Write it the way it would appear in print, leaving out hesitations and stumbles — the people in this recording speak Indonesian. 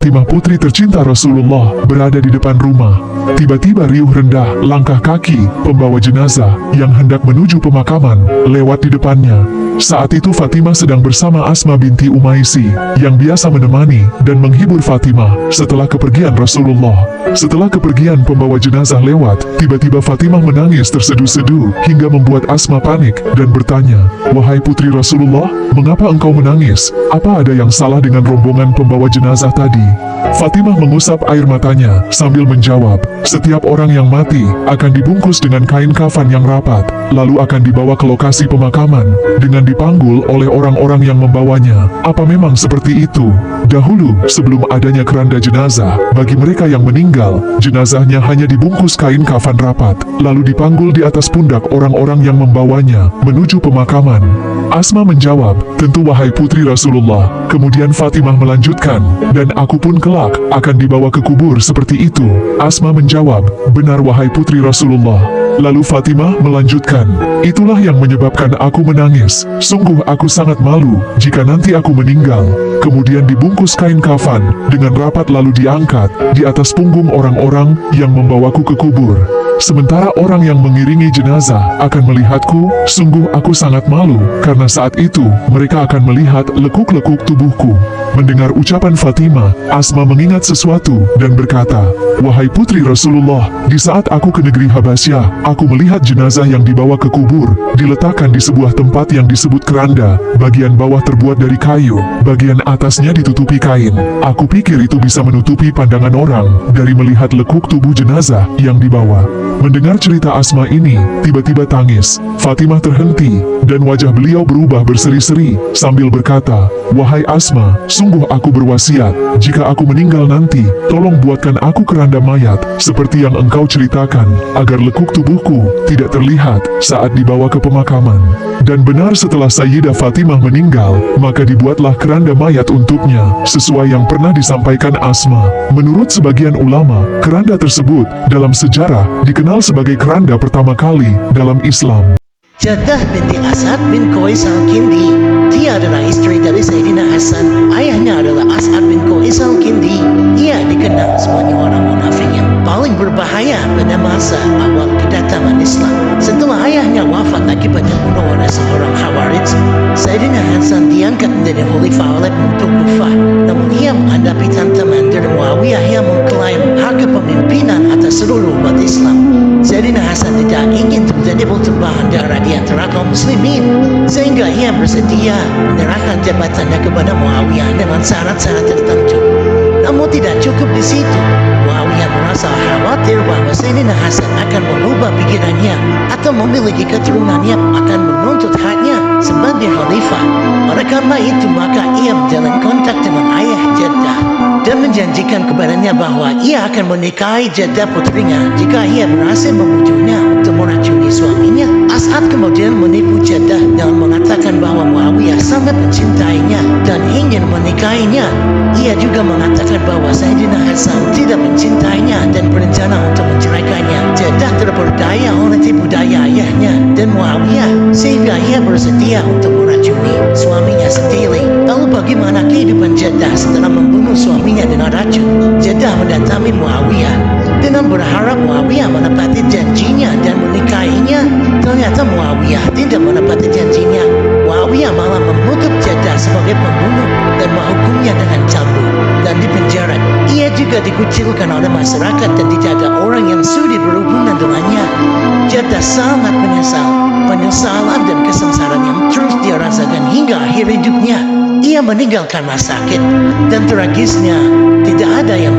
Fatimah putri tercinta Rasulullah berada di depan rumah. Tiba-tiba riuh rendah langkah kaki pembawa jenazah yang hendak menuju pemakaman lewat di depannya. Saat itu Fatimah sedang bersama Asma binti Umaisi yang biasa menemani dan menghibur Fatimah setelah kepergian Rasulullah. Setelah kepergian pembawa jenazah lewat, tiba-tiba Fatimah menangis terseduh-seduh hingga membuat Asma panik dan bertanya, "Wahai putri Rasulullah, mengapa engkau menangis? Apa ada yang salah dengan rombongan pembawa jenazah tadi?" Fatimah mengusap air matanya sambil menjawab, "Setiap orang yang mati akan dibungkus dengan kain kafan yang rapat, lalu akan dibawa ke lokasi pemakaman dengan dipanggul oleh orang-orang yang membawanya. Apa memang seperti itu? Dahulu, sebelum adanya keranda jenazah, bagi mereka yang meninggal, jenazahnya hanya dibungkus kain kafan rapat, lalu dipanggul di atas pundak orang-orang yang membawanya menuju pemakaman." Asma menjawab, "Tentu wahai putri Rasulullah." Kemudian Fatimah melanjutkan, "Dan aku pun kelak akan dibawa ke kubur seperti itu." Asma menjawab, "Benar wahai putri Rasulullah." Lalu Fatimah melanjutkan, "Itulah yang menyebabkan aku menangis. Sungguh aku sangat malu jika nanti aku meninggal, kemudian dibungkus kain kafan dengan rapat lalu diangkat di atas punggung orang-orang yang membawaku ke kubur. Sementara orang yang mengiringi jenazah akan melihatku, sungguh aku sangat malu, karena saat itu mereka akan melihat lekuk-lekuk tubuhku." Mendengar ucapan Fatimah, Asma mengingat sesuatu dan berkata, "Wahai putri Rasulullah, di saat aku ke negeri Habasyah, aku melihat jenazah yang dibawa ke kubur, diletakkan di sebuah tempat yang disebut keranda. Bagian bawah terbuat dari kayu, bagian atasnya ditutupi kain. Aku pikir itu bisa menutupi pandangan orang dari melihat lekuk tubuh jenazah yang dibawa." Mendengar cerita Asma ini, tiba-tiba tangis. Fatimah terhenti, dan wajah beliau berubah berseri-seri sambil berkata, "Wahai Asma, sungguh aku berwasiat, jika aku meninggal nanti, tolong buatkan aku keranda mayat, seperti yang engkau ceritakan, agar lekuk tubuhku tidak terlihat saat dibawa ke pemakaman." Dan benar setelah Sayyidah Fatimah meninggal, maka dibuatlah keranda mayat untuknya, sesuai yang pernah disampaikan Asma. Menurut sebagian ulama, keranda tersebut dalam sejarah dikenal sebagai keranda pertama kali dalam Islam. Jaddah binti As'ad bin Qais al-Kindi. Dia adalah istri dari Sayyidina Hasan. Ayahnya adalah As'ad bin Qais al-Kindi. Ia dikenal sebagai orang munafik yang paling berbahaya pada masa awal kedatangan Islam. Setelah ayahnya wafat akibat dibunuh oleh seorang Khawarij, Sayyidina Hasan diangkat menjadi khalifah oleh penduduk Kufah. Namun ia menghadapi tantangan dari Muawiyah yang mengklaim hak kepemimpinan atas seluruh umat Islam. Sayyidina Hasan tidak ingin terjadi pertempuran darah di antara kaum muslimin, sehingga ia bersedia menyerahkan jabatannya kepada Muawiyah dengan syarat-syarat tertentu. Namun tidak cukup di situ. Muawiyah merasa khawatir bahwa Sayyidina Hasan akan mengubah pikirannya atau memiliki keturunan yang akan menuntut haknya sebagai khalifah. Oleh karena itu, maka ia menjalin kontak dengan ayah Jaddah dan menjanjikan kepadanya bahwa ia akan menikahi Jaddah putrinya jika ia berhasil membujuknya untuk meracuni suaminya. As'ad kemudian menipu Jaddah dengan mengatakan bahwa Muawiyah sangat mencintainya dan ingin menikahinya. Ia juga mengatakan bahwa Sayyidina Hasan tidak mencintainya dan berencana untuk menceraikannya. Jaddah terperdaya oleh tipu daya ayahnya dan Muawiyah, sehingga ia bersedia untuk meracuni suaminya sendiri. Lalu bagaimana kehidupan Jaddah setelah membunuh suaminya dengan racun? Jaddah mendatangi Muawiyah dengan berharap Muawiyah menepati janjinya dan menikahinya. Ternyata Muawiyah tidak menepati janjinya. Muawiyah malah mengutuk Jaddah sebagai pembunuh dan menghukumnya dengan cambuk dan dipenjara. Ia juga dikucilkan oleh masyarakat dan tidak ada orang yang sudi berhubungan dengannya. Jaddah sangat menyesal. Penyesalan dan kesengsaraan yang terus dia rasakan hingga akhir hidupnya. Ia meninggal karena sakit, dan tragisnya tidak ada yang